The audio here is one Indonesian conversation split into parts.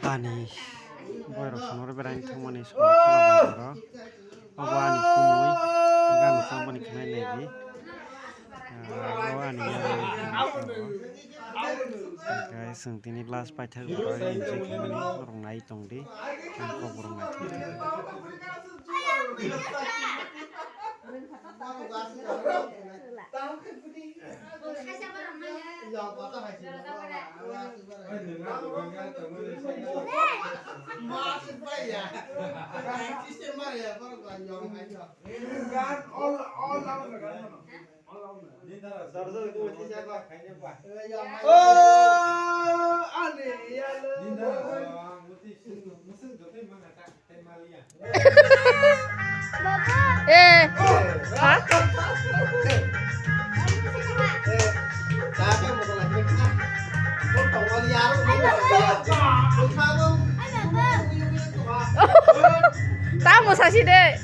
Ani boyrok sonor berai thangmani kolabaro abo ani kumui gan thangmani khnai naigi abo ani guys sung tini last paithak boro enjoy khamani borok nai tongdi ko borok naithok Tamu sasi deh.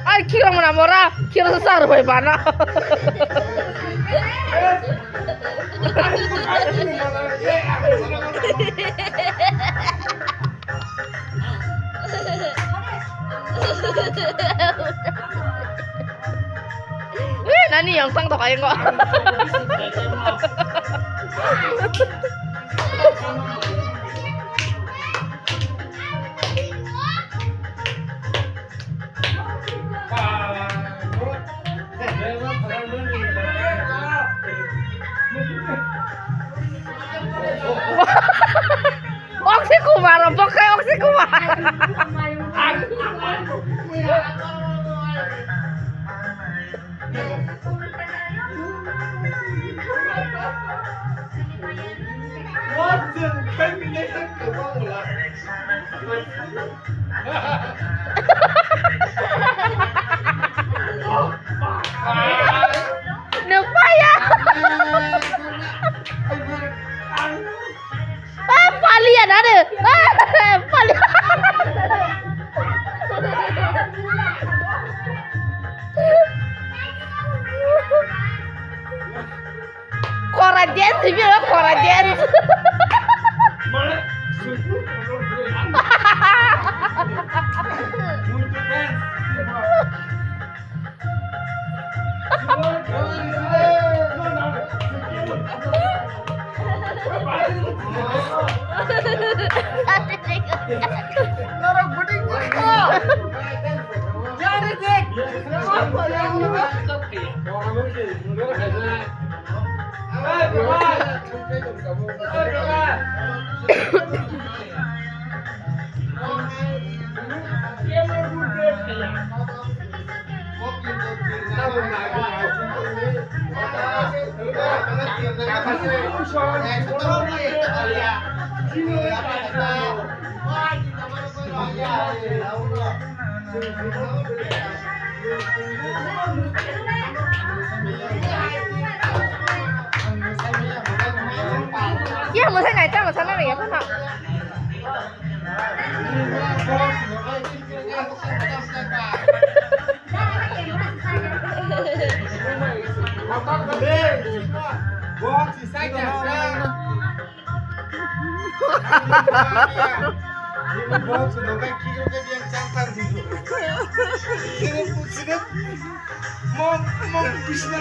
Ay, kira mana mora, kira sesar boy mana? Nani yang sang toh kayak kok. Oksi kumar, pokoknya oksi kumar. Lupa ya. Palian ada. Palian. Korajen sih bilang korajen. Iya, mau saya naik sama sana ya, kan? Mau bisnis